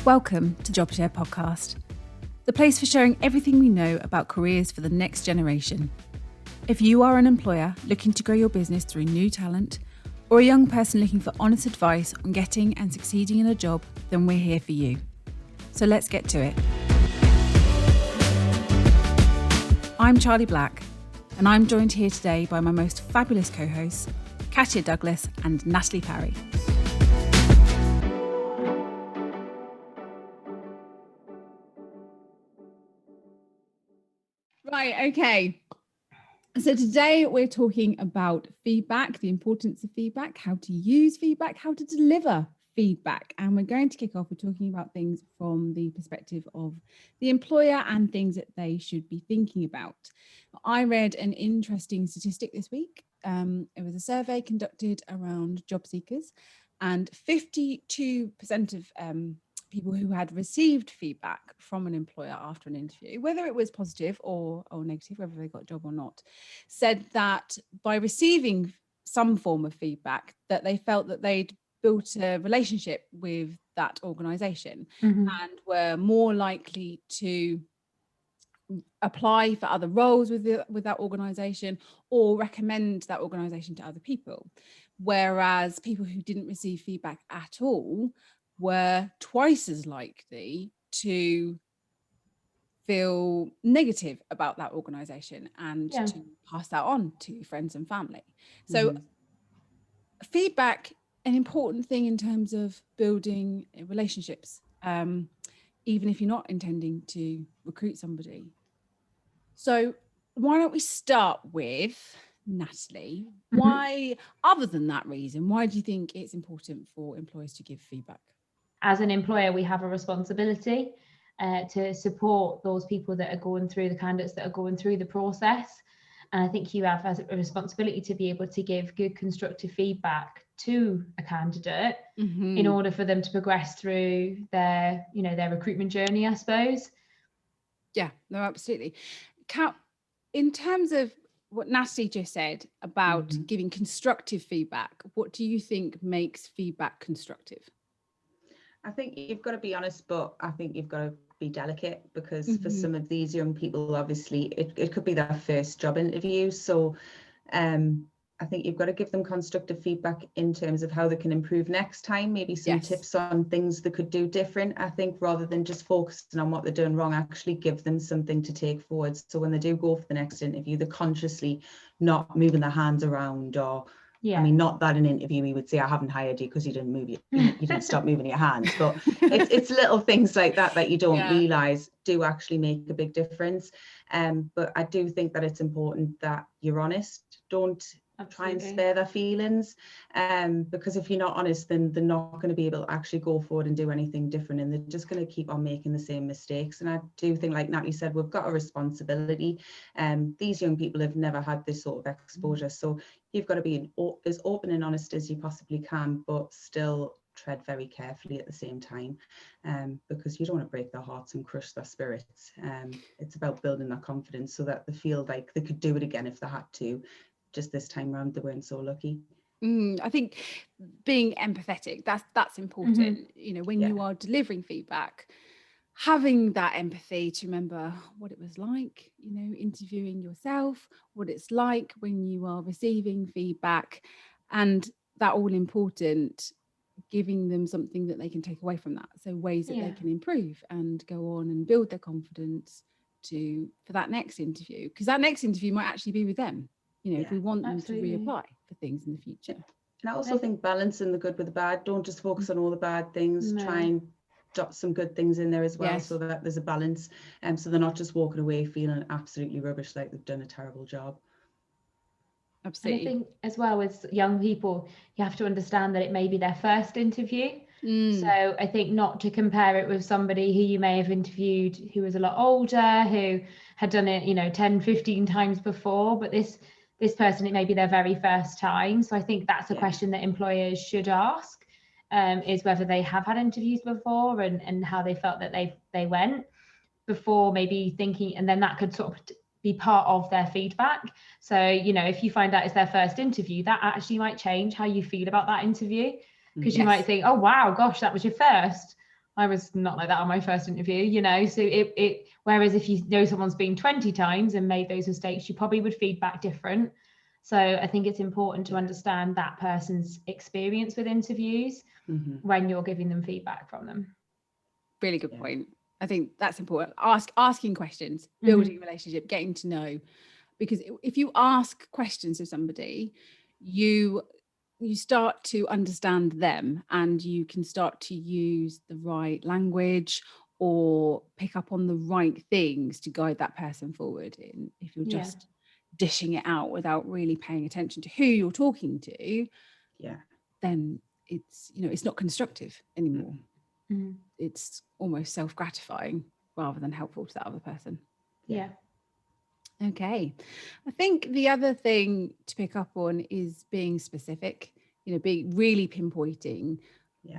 Welcome to Jobshare podcast, the place for sharing everything we know about careers for the next generation. If you are an employer looking to grow your business through new talent, or a young person looking for honest advice on getting and succeeding in a job, then we're here for you. So let's get to it. I'm Charlie Black, and I'm joined here today by my most fabulous co-hosts, Katia Douglas and Natalie Parry. Right, okay. So today we're talking about feedback, the importance of feedback, how to use feedback, how to deliver feedback. And we're going to kick off with talking about things from the perspective of the employer and things that they should be thinking about. I read an interesting statistic this week. It was a survey conducted around job seekers, and 52% of people who had received feedback from an employer after an interview, whether it was positive or negative, whether they got a job or not, said that by receiving some form of feedback, that they felt that they'd built a relationship with that organisation and were more likely to apply for other roles with that organisation or recommend that organisation to other people. Whereas people who didn't receive feedback at all were twice as likely to feel negative about that organisation and to pass that on to friends and family. So feedback, an important thing in terms of building relationships, even if you're not intending to recruit somebody. So why don't we start with Natalie? Why, other than that reason, why do you think it's important for employers to give feedback? As an employer, we have a responsibility to support those people that are going through, the candidates that are going through the process. And I think you have a responsibility to be able to give good constructive feedback to a candidate in order for them to progress through their recruitment journey, I suppose. Yeah, no, absolutely. In terms of what Natalie just said about giving constructive feedback, what do you think makes feedback constructive? I think you've got to be honest, but I think you've got to be delicate, because for some of these young people, obviously it could be their first job interview. So I think you've got to give them constructive feedback in terms of how they can improve next time, maybe some tips on things they could do different. I think rather than just focusing on what they're doing wrong, actually give them something to take forward. So when they do go for the next interview, they're consciously not moving their hands around, or I mean, not that an interview we would say, I haven't hired you because you didn't move you didn't stop moving your hands, but it's little things like that you don't realize do actually make a big difference. But I do think that it's important that you're honest. Don't try and spare their feelings, because if you're not honest, then they're not going to be able to actually go forward and do anything different, and they're just going to keep on making the same mistakes. And I do think, like Natalie said, we've got a responsibility. These young people have never had this sort of exposure, so you've got to be as open and honest as you possibly can, but still tread very carefully at the same time, because you don't want to break their hearts and crush their spirits. It's about building their confidence so that they feel like they could do it again if they had to. Just this time round they weren't so lucky. I think being empathetic, that's important. You know, when you are delivering feedback, having that empathy to remember what it was like, you know, interviewing yourself, what it's like when you are receiving feedback, and that all important, giving them something that they can take away from that. So ways that they can improve and go on and build their confidence for that next interview, because that next interview might actually be with them. You know, if we want them to reapply for things in the future. And I also think balancing the good with the bad. Don't just focus on all the bad things. Try and dot some good things in there as well, so that there's a balance. So they're not just walking away feeling absolutely rubbish, like they've done a terrible job. Absolutely. And I think as well, with young people, you have to understand that it may be their first interview. So I think not to compare it with somebody who you may have interviewed who was a lot older, who had done it, 10, 15 times before, but this person, it may be their very first time. So I think that's a question that employers should ask, is whether they have had interviews before and how they felt that they went before, maybe thinking, and then that could sort of be part of their feedback. So, if you find out it's their first interview, that actually might change how you feel about that interview, because you might think, oh, wow, gosh, that was your first. I was not like that on my first interview, you know, so it whereas if you know someone's been 20 times and made those mistakes, you probably would feedback different. So I think it's important to understand that person's experience with interviews when you're giving them feedback from them. Really good point. I think that's important. Asking questions, building relationship, getting to know, because if you ask questions of somebody, you start to understand them, and you can start to use the right language or pick up on the right things to guide that person forward. In if you're just dishing it out without really paying attention to who you're talking to, then it's, you know, it's not constructive anymore. It's almost self-gratifying rather than helpful to that other person. Okay. I think the other thing to pick up on is being specific, you know, being really pinpointing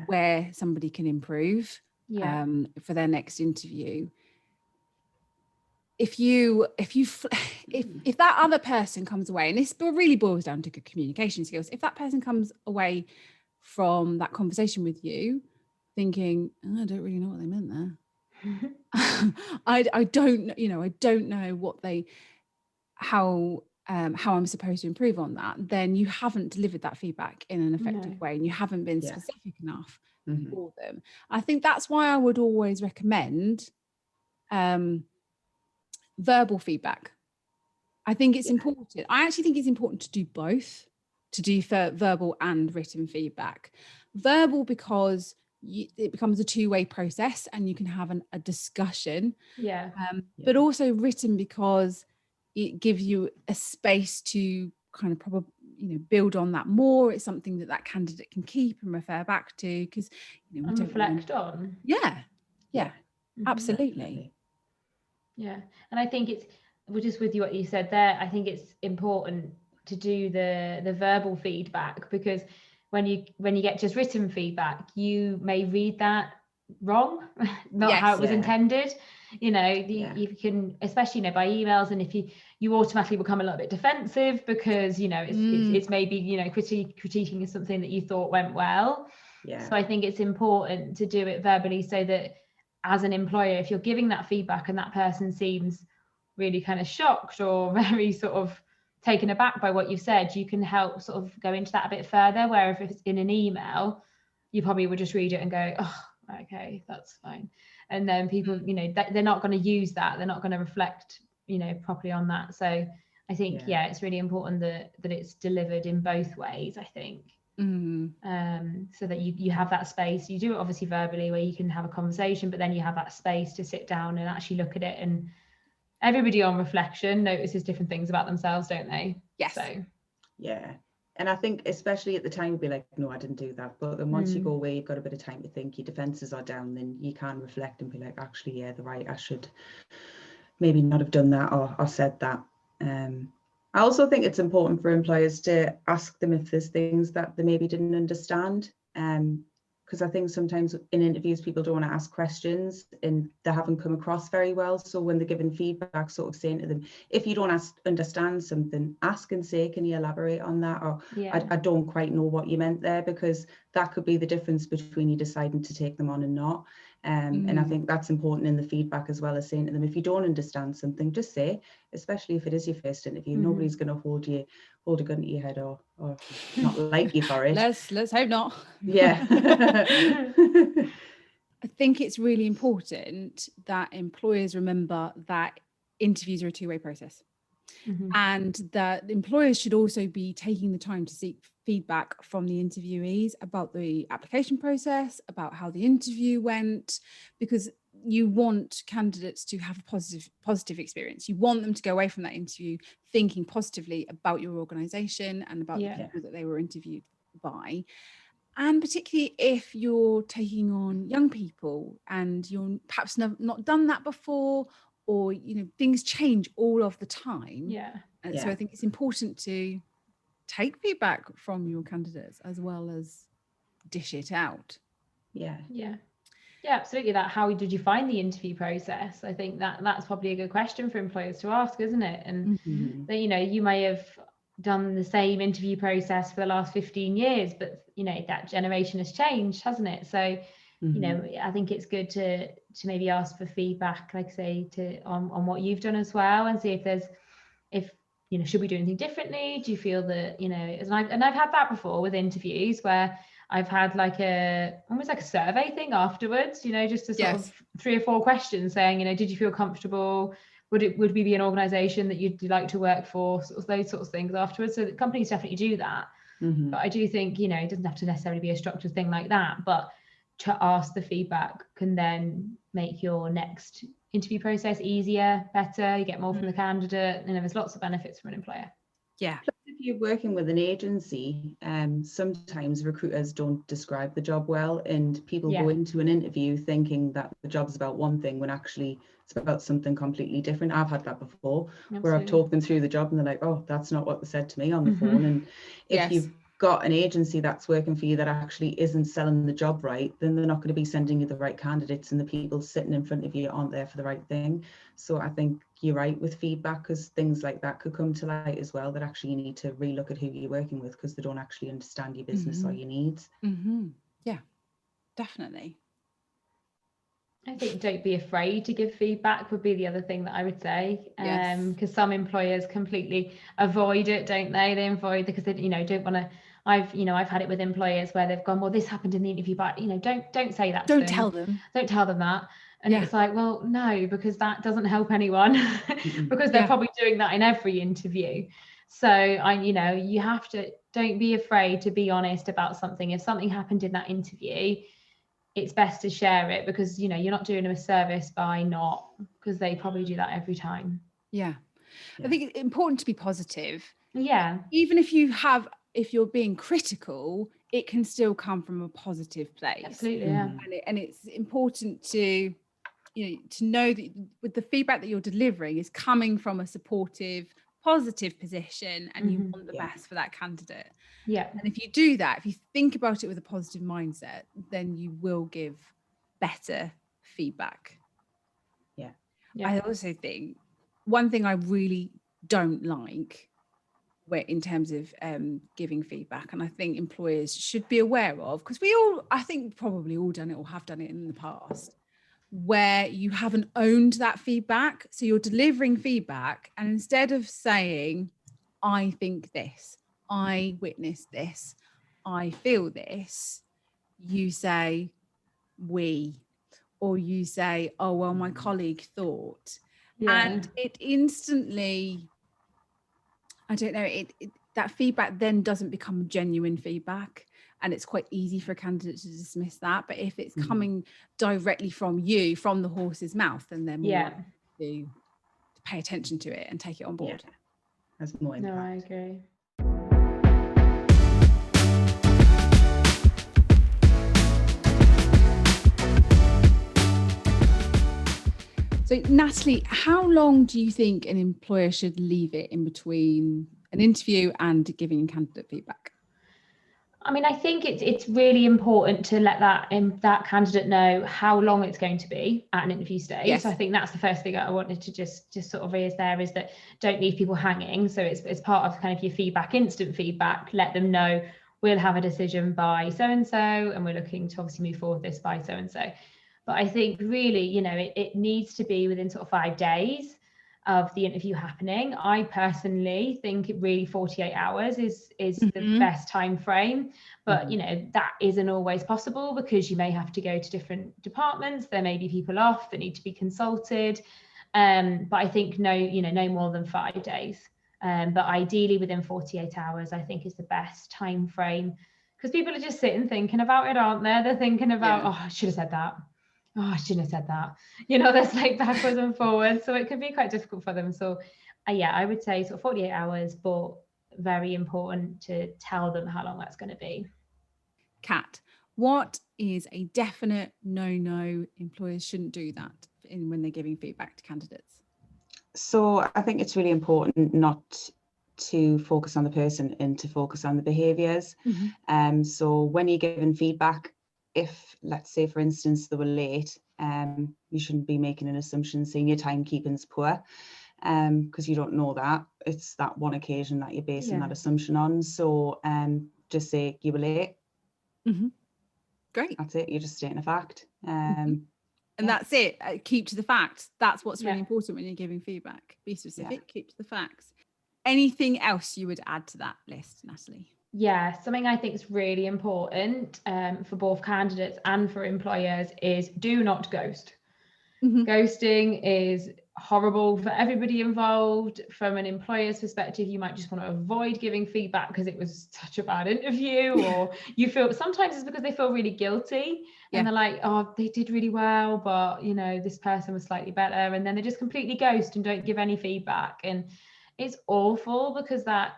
where somebody can improve for their next interview. If that other person comes away, and this really boils down to good communication skills, if that person comes away from that conversation with you thinking, oh, I don't really know what they meant there. I don't know what how I'm supposed to improve on that, then you haven't delivered that feedback in an effective way, and you haven't been specific enough for them. I think that's why I would always recommend verbal feedback. I think it's important. I actually think it's important to do both, to do verbal and written feedback. Verbal because it becomes a two-way process and you can have a discussion. But also written because it gives you a space to kind of probably, you know, build on that more. It's something that candidate can keep and refer back to, because, you know, we don't reflect on. Absolutely. And I think we're just with you what you said there. I think it's important to do the verbal feedback, because when you get just written feedback, you may read that wrong, not how it was intended. You know, you can, especially, you know, by emails, and if you automatically become a little bit defensive because, you know, it's maybe, you know, critiquing is something that you thought went well. So I think it's important to do it verbally, so that as an employer, if you're giving that feedback and that person seems really kind of shocked or very sort of taken aback by what you've said, you can help sort of go into that a bit further. Where if it's in an email, you probably would just read it and go, oh, okay, that's fine. And then people, you know, they're not going to use that. They're not going to reflect, you know, properly on that. So I think, it's really important that it's delivered in both ways, I think. So that you have that space. You do it obviously verbally, where you can have a conversation, but then you have that space to sit down and actually look at it. And everybody on reflection notices different things about themselves, don't they? Yes. So and I think especially at the time you'd be like, no, I didn't do that. But then once you go away, you've got a bit of time to think, your defenses are down, then you can reflect and be like, actually, they're right, I should maybe not have done that or said that. I also think it's important for employers to ask them if there's things that they maybe didn't understand, because I think sometimes in interviews people don't want to ask questions and they haven't come across very well. So when they're giving feedback, sort of saying to them, if you don't understand something, ask and say, can you elaborate on that? Or I don't quite know what you meant there, because that could be the difference between you deciding to take them on and not. And I think that's important in the feedback, as well as saying to them, if you don't understand something, just say, especially if it is your first interview. Nobody's going to hold a gun to your head or not like you for it. Let's hope not. I think it's really important that employers remember that interviews are a two-way process. And that employers should also be taking the time to seek feedback from the interviewees about the application process, about how the interview went, because you want candidates to have a positive experience. You want them to go away from that interview thinking positively about your organisation and about the people that they were interviewed by. And particularly if you're taking on young people and you're perhaps not done that before, or, you know, things change all of the time. So I think it's important to take feedback from your candidates as well as dish it out. Absolutely. That, how did you find the interview process? I think that's probably a good question for employers to ask, isn't it? And that, you know, you may have done the same interview process for the last 15 years, but, you know, that generation has changed, hasn't it? So you know, I think it's good to maybe ask for feedback, like I say, on what you've done as well, and see if you know, should we do anything differently? Do you feel that, you know, and I've had that before with interviews where I've had like almost like a survey thing afterwards, you know, just a sort of 3 or 4 questions saying, you know, did you feel comfortable? Would we be an organization that you'd like to work for? Sort of those sorts of things afterwards. So that companies definitely do that. But I do think, you know, it doesn't have to necessarily be a structured thing like that, but to ask the feedback can then make your next interview process easier, better, you get more from the candidate, and there's lots of benefits for an employer. Yeah. Plus, if you're working with an agency, sometimes recruiters don't describe the job well, and people go into an interview thinking that the job's about one thing when actually it's about something completely different. I've had that before. Absolutely. Where I've talked them through the job and they're like, oh, that's not what they said to me on the phone. And if you've got an agency that's working for you that actually isn't selling the job right, then they're not going to be sending you the right candidates, and the people sitting in front of you aren't there for the right thing. So I think you're right with feedback, because things like that could come to light as well, that actually you need to relook at who you're working with, because they don't actually understand your business or your needs. Yeah, definitely. I think don't be afraid to give feedback would be the other thing that I would say, because some employers completely avoid it, don't they? They avoid because they, you know, don't want to. I've had it with employers where they've gone, well, this happened in the interview, but, you know, don't say that. Don't tell them. Don't tell them that. And it's like, well, no, because that doesn't help anyone, because they're probably doing that in every interview. So you have to, don't be afraid to be honest about something. If something happened in that interview, it's best to share it, because, you know, you're not doing them a service by not, because they probably do that every time. I think it's important to be positive. Even if you're being critical, it can still come from a positive place. Absolutely. And it's important to, you know, to know that with the feedback that you're delivering is coming from a supportive, positive position, and you want the best for that candidate. And if you do that, if you think about it with a positive mindset, then you will give better feedback. I also think one thing I really don't like in terms of giving feedback, and I think employers should be aware of, because I think probably all done it or have done it in the past, where you haven't owned that feedback. So you're delivering feedback, and instead of saying, I think this, I witnessed this, I feel this, you say we, or you say, oh, well, my colleague thought. And it instantly, I don't know, that feedback then doesn't become genuine feedback, and it's quite easy for a candidate to dismiss that. But if it's coming directly from you, from the horse's mouth, then they're more likely to pay attention to it and take it on board. Has more impact. No, I agree. So, Natalie, how long do you think an employer should leave it in between an interview and giving candidate feedback? I mean, I think it's really important to let that candidate know how long it's going to be at an interview stage. So I think that's the first thing I wanted to just sort of raise there, is that don't leave people hanging. So it's part of kind of your feedback, instant feedback. Let them know we'll have a decision by so and so, and we're looking to obviously move forward this by so and so. But I think really, you know, it needs to be within sort of 5 days of the interview happening. I personally think really 48 hours is the best time frame, but you know, that isn't always possible, because you may have to go to different departments. There may be people off that need to be consulted. But I think no more than 5 days. But ideally within 48 hours, I think is the best time frame, because people are just sitting thinking about it, aren't they? They're thinking about, oh, I should have said that. Oh, I shouldn't have said that. You know, that's like backwards and forwards. So it could be quite difficult for them. So I would say sort of 48 hours, but very important to tell them how long that's going to be. Kat, what is a definite no? Employers shouldn't do that when they're giving feedback to candidates. So I think it's really important not to focus on the person and to focus on the behaviours. So when you're giving feedback, if, let's say, for instance, they were late, you shouldn't be making an assumption saying your timekeeping's poor, because you don't know that. It's that one occasion that you're basing that assumption on. So just say you were late. Great. That's it. You're just stating a fact. And that's it. Keep to the facts. That's what's really important when you're giving feedback. Be specific, keep to the facts. Anything else you would add to that list, Natalie? Yeah, something I think is really important for both candidates and for employers is do not ghost. Ghosting is horrible for everybody involved. From an employer's perspective, you might just want to avoid giving feedback because it was such a bad interview, or you feel sometimes it's because they feel really guilty and they're like, oh, they did really well, but you know, this person was slightly better, and then they just completely ghost and don't give any feedback. And it's awful because that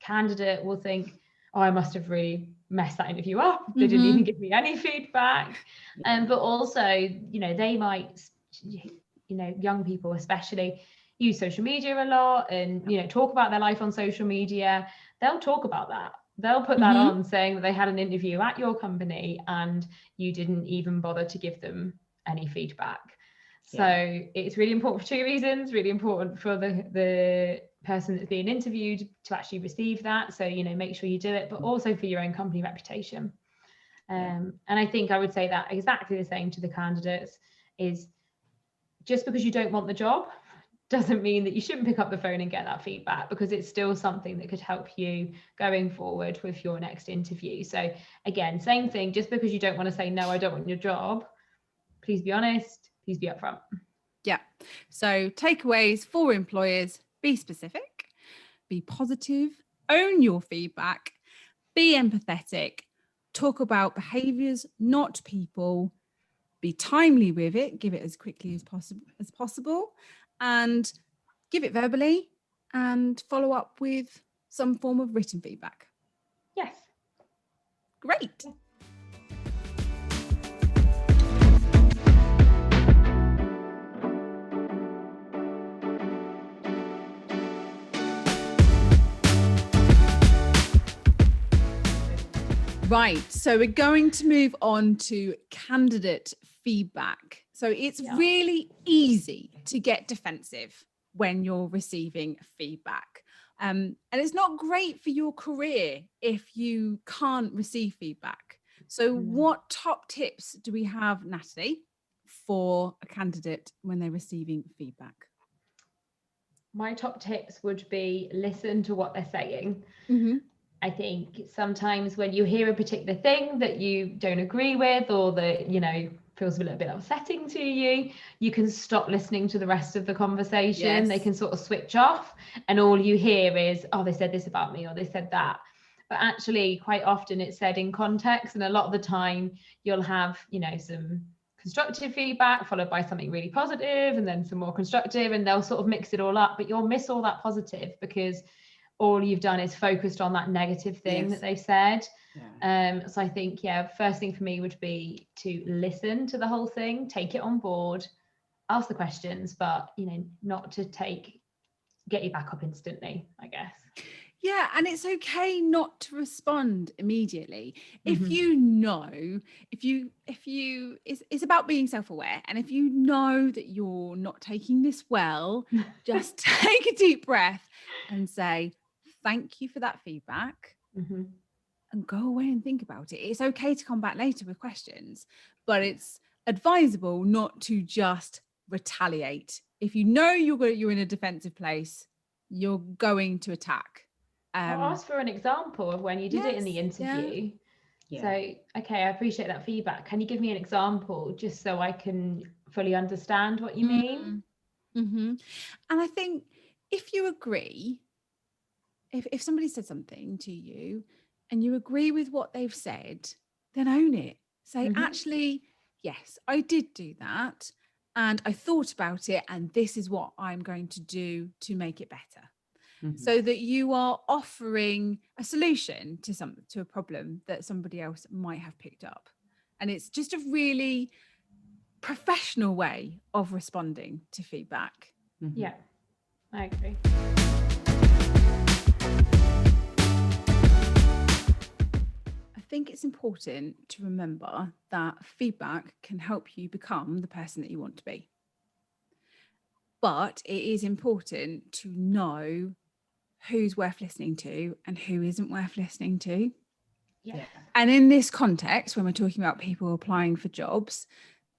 candidate will think, oh, I must have really messed that interview up. They didn't even give me any feedback. But also, you know, they might, you know, young people especially use social media a lot and, you know, talk about their life on social media. They'll talk about that. They'll put that on, saying that they had an interview at your company and you didn't even bother to give them any feedback. So it's really important for two reasons. Really important for the person that's being interviewed to actually receive that. So, you know, make sure you do it, but also for your own company reputation. And I think I would say that exactly the same to the candidates is just because you don't want the job doesn't mean that you shouldn't pick up the phone and get that feedback, because it's still something that could help you going forward with your next interview. So again, same thing, just because you don't want to say, no, I don't want your job, please be honest, please be upfront. Yeah. So takeaways for employers: be specific, be positive, own your feedback, be empathetic, talk about behaviors, not people, be timely with it, give it as quickly as possible, and give it verbally, and follow up with some form of written feedback. Yes. Great. Right, so we're going to move on to candidate feedback. So it's really easy to get defensive when you're receiving feedback. And it's not great for your career if you can't receive feedback. So what top tips do we have, Natalie, for a candidate when they're receiving feedback? My top tips would be listen to what they're saying. I think sometimes when you hear a particular thing that you don't agree with, or that, you know, feels a little bit upsetting to you, you can stop listening to the rest of the conversation. They can sort of switch off and all you hear is, oh, they said this about me, or they said that. But actually quite often it's said in context, and a lot of the time you'll have, you know, some constructive feedback followed by something really positive and then some more constructive, and they'll sort of mix it all up, but you'll miss all that positive because all you've done is focused on that negative thing that they've said. So I think, first thing for me would be to listen to the whole thing, take it on board, ask the questions, but, you know, not to get you back up instantly, I guess. Yeah, and it's okay not to respond immediately. If you know, it's about being self-aware. And if you know that you're not taking this well, just take a deep breath and say, thank you for that feedback, and go away and think about it. It's okay to come back later with questions, but it's advisable not to just retaliate. If you know you're in a defensive place, you're going to attack. Or ask for an example of when you did it in the interview. So, okay, I appreciate that feedback. Can you give me an example just so I can fully understand what you mean? And I think if you agree, if somebody said something to you and you agree with what they've said, then own it. Say, actually, yes, I did do that and I thought about it, and this is what I'm going to do to make it better. So that you are offering a solution to a problem that somebody else might have picked up. And it's just a really professional way of responding to feedback. Yeah, I agree. I think it's important to remember that feedback can help you become the person that you want to be. But it is important to know who's worth listening to and who isn't worth listening to. Yeah. And in this context, when we're talking about people applying for jobs,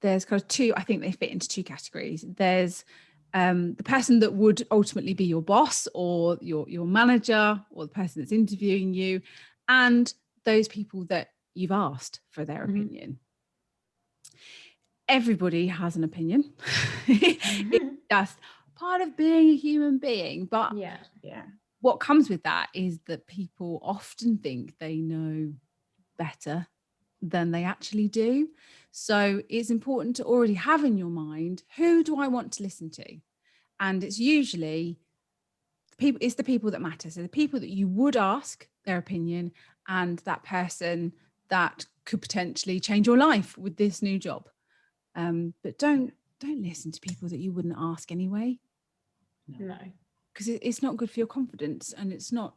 there's kind of two, I think they fit into two categories. There's the person that would ultimately be your boss or your manager or the person that's interviewing you, and those people that you've asked for their opinion. Everybody has an opinion. It's just part of being a human being. But what comes with that is that people often think they know better than they actually do. So it's important to already have in your mind, who do I want to listen to? And it's usually the people that matter. So the people that you would ask their opinion, and that person that could potentially change your life with this new job. But don't listen to people that you wouldn't ask anyway. No, because it's not good for your confidence, and it's not,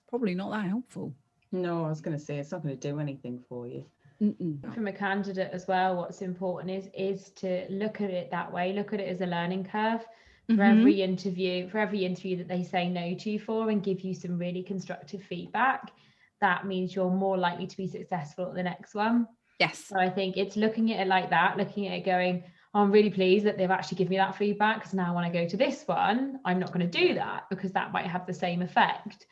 probably not that helpful. No, I was going to say it's not going to do anything for you. From a candidate as well, what's important is to look at it that way. Look at it as a learning curve. For every interview that they say no to you for and give you some really constructive feedback, that means you're more likely to be successful at the next one. Yes. So I think it's looking at it like that, looking at it going, oh, I'm really pleased that they've actually given me that feedback, because now when I go to this one, I'm not going to do that because that might have the same effect.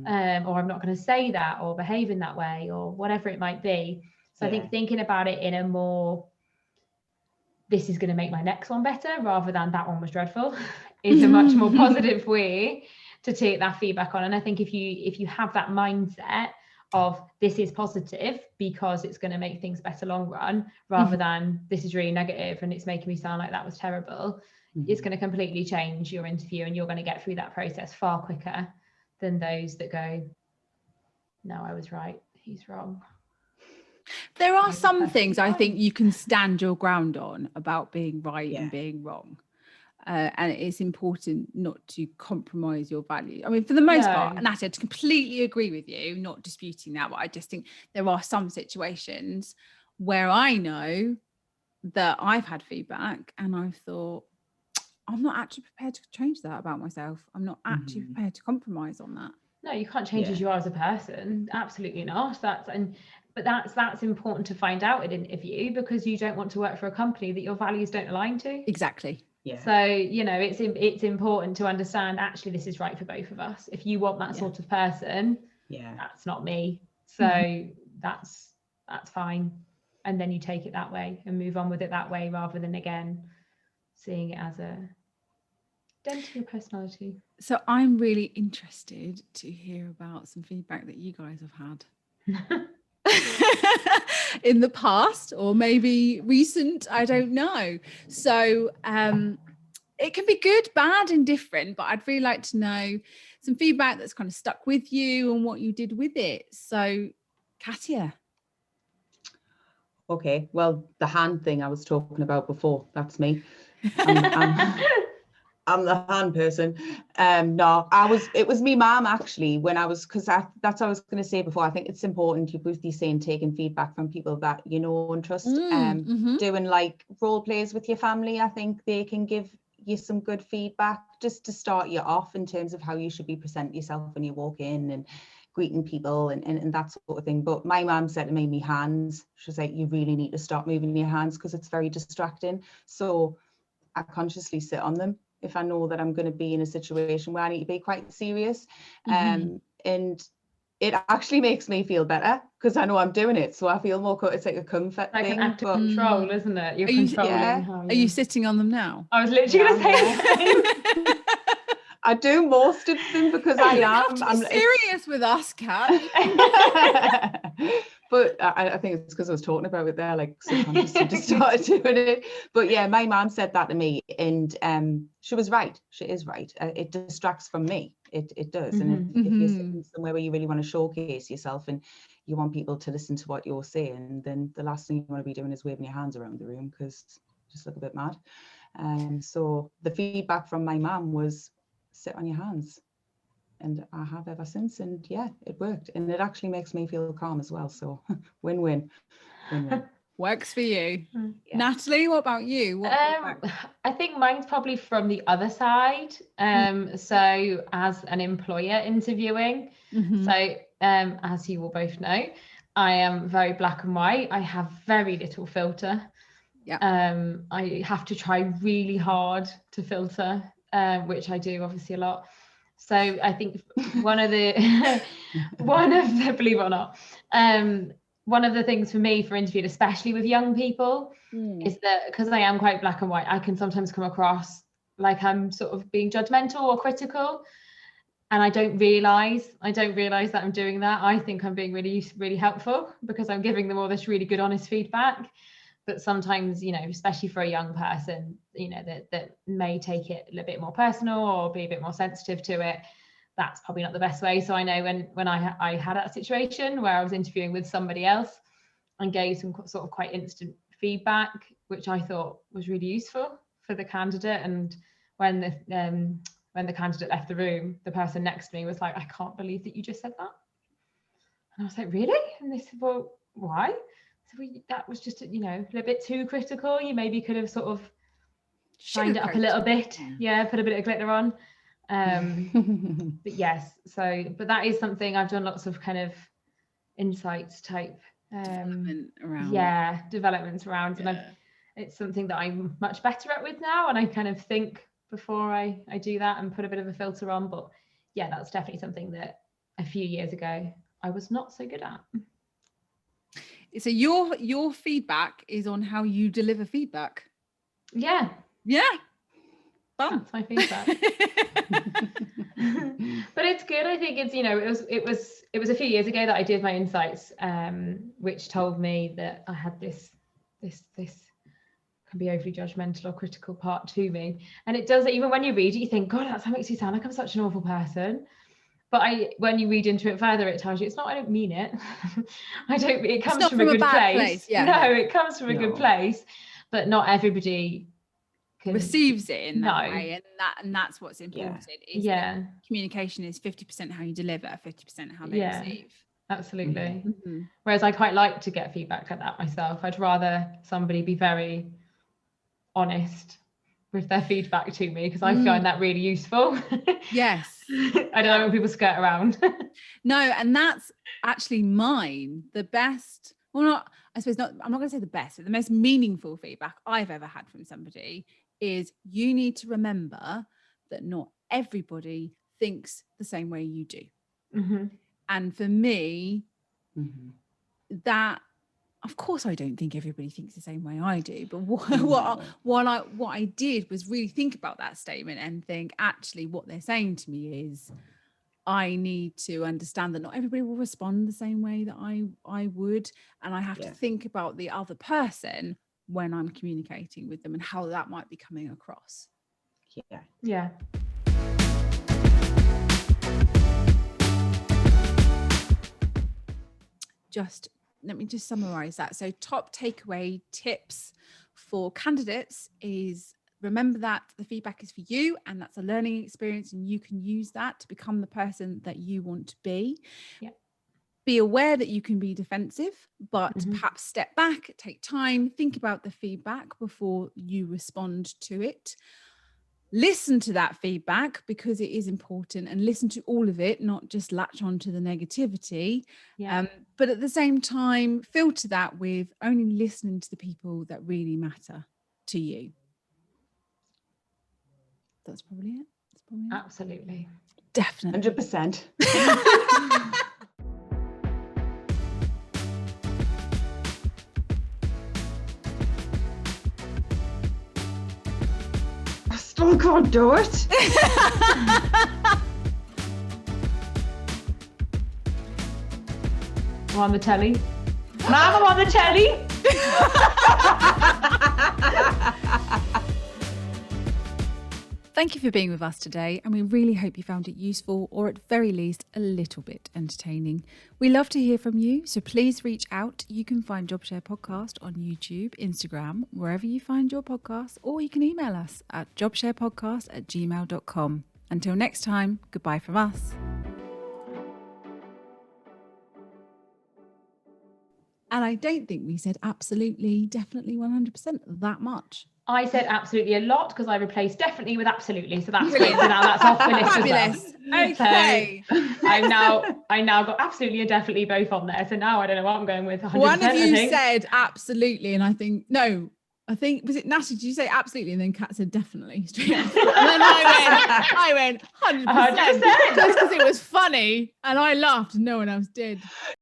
Or I'm not going to say that or behave in that way or whatever it might be. So I think thinking about it in a more, this is going to make my next one better rather than that one was dreadful is a much more positive way to take that feedback on. And I think if you have that mindset of this is positive because it's going to make things better long run, rather than this is really negative and it's making me sound like that was terrible, it's going to completely change your interview, and you're going to get through that process far quicker than those that go, no, I was right, he's wrong. There are some things I think you can stand your ground on about being right and being wrong. And it's important not to compromise your value. I mean, for the most part, and I completely agree with you, not disputing that, but I just think there are some situations where I know that I've had feedback and I've thought, I'm not actually prepared to change that about myself. I'm not actually prepared to compromise on that. No, you can't change as you are as a person. Absolutely not. But that's important to find out in an interview, because you don't want to work for a company that your values don't align to. Exactly. Yeah. So, it's important to understand, actually, this is right for both of us. If you want that sort of person, that's not me. So that's fine. And then you take it that way and move on with it that way, rather than, again, seeing it as a dent in your personality. So I'm really interested to hear about some feedback that you guys have had. In the past, or maybe recent, I don't know. So it can be good, bad, and different, but I'd really like to know some feedback that's kind of stuck with you and what you did with it. So Katia. Okay, well, the hand thing I was talking about before, that's me. I'm the hand person. No, it was me mum actually, when I was, because that's what I was going to say before. I think it's important, you both be saying, taking feedback from people that you know and trust. Doing like role plays with your family, I think they can give you some good feedback just to start you off in terms of how you should be presenting yourself when you walk in and greeting people and that sort of thing. But my mum said to me, my hands, she was like, you really need to start moving your hands because it's very distracting. So I consciously sit on them if I know that I'm going to be in a situation where I need to be quite serious. And it actually makes me feel better because I know I'm doing it. So I feel more, it's like a comfort like thing. An act of control, isn't it? You're controlling. Are you sitting on them now? I was literally going to say I do most of them because I am. I'm serious with us, Kat. But I think it's because I was talking about it there, like subconsciously just started doing it. But yeah, my mom said that to me, and she was right. She is right. It distracts from me. It does. And if you're sitting somewhere where you really want to showcase yourself and you want people to listen to what you're saying, then the last thing you want to be doing is waving your hands around the room because you just look a bit mad. So the feedback from my mom was, sit on your hands, and I have ever since, and yeah, it worked, and it actually makes me feel calm as well. So win-win. Works for you. Natalie, what about you? I think mine's probably from the other side. So as an employer interviewing, so as you will both know, I am very black and white. I have very little filter. Yeah. I have to try really hard to filter, which I do obviously a lot. So I think one of the believe it or not, one of the things for me for interviewing, especially with young people, is that because I am quite black and white, I can sometimes come across like I'm sort of being judgmental or critical. And I don't realize that I'm doing that. I think I'm being really, really helpful because I'm giving them all this really good, honest feedback. But sometimes, you know, especially for a young person, you know, that may take it a little bit more personal or be a bit more sensitive to it, that's probably not the best way. So I know when I had that situation where I was interviewing with somebody else and gave some sort of quite instant feedback, which I thought was really useful for the candidate. And when the candidate left the room, the person next to me was like, I can't believe that you just said that. And I was like, really? And they said, well, why? So that was just, you know, a little bit too critical. You maybe could have sort of shined it up a little bit. Yeah, put a bit of glitter on. But yes, but that is something I've done lots of kind of insights type developments around. And it's something that I'm much better at with now. And I kind of think before I do that and put a bit of a filter on. But yeah, that's definitely something that a few years ago I was not so good at. So your feedback is on how you deliver feedback. Yeah. Fun. That's my feedback. But it's good. I think it's, you know, it was a few years ago that I did my insights, which told me that I had this can be overly judgmental or critical part to me. And it does, even when you read it, you think, God, that makes me sound like I'm such an awful person. But when you read into it further, it tells you it's not, I don't mean it. It comes from a good place. Yeah. No, it comes from a good place, but not everybody receives it in that way. And that's what's important. Is that communication is 50% how you deliver, 50% how they receive. Absolutely. Mm-hmm. Whereas I quite like to get feedback like that myself. I'd rather somebody be very honest with their feedback to me, because I find that really useful. Yes. I don't know when people skirt around. No, and that's actually the best, well, not, I suppose not, I'm not going to say the best, but the most meaningful feedback I've ever had from somebody is you need to remember that not everybody thinks the same way you do. Mm-hmm. And for me, that, of course, I don't think everybody thinks the same way I do. But what I did was really think about that statement and think, actually, what they're saying to me is, I need to understand that not everybody will respond the same way that I would, and I have to think about the other person when I'm communicating with them and how that might be coming across. Yeah. Let me just summarize that. So top takeaway tips for candidates is, remember that the feedback is for you, and that's a learning experience, and you can use that to become the person that you want to be. Yeah. Be aware that you can be defensive, but perhaps step back, take time, think about the feedback before you respond to it. Listen to that feedback because it is important, and listen to all of it, not just latch on to the negativity. But at the same time, filter that with only listening to the people that really matter to you. That's probably it. Absolutely. Definitely. 100%. I still can't do it. I'm on the telly. Mom, I'm on the telly. Thank you for being with us today, and we really hope you found it useful, or at very least a little bit entertaining. We love to hear from you, so please reach out. You can find Jobshare Podcast on YouTube, Instagram, wherever you find your podcasts, or you can email us at jobsharepodcast@gmail.com. Until next time, goodbye from us. And I don't think we said absolutely, definitely 100% that much. I said absolutely a lot because I replaced definitely with absolutely. So that's great. So now that's off the list. Fabulous. As well. Okay. So I now got absolutely and definitely both on there. So now I don't know what I'm going with. 100%, One of you I think. said absolutely, and I think was it Natalie? Did you say absolutely? And then Kat said definitely straight after. And then I went 100%. 100%. Just because it was funny and I laughed and no one else did.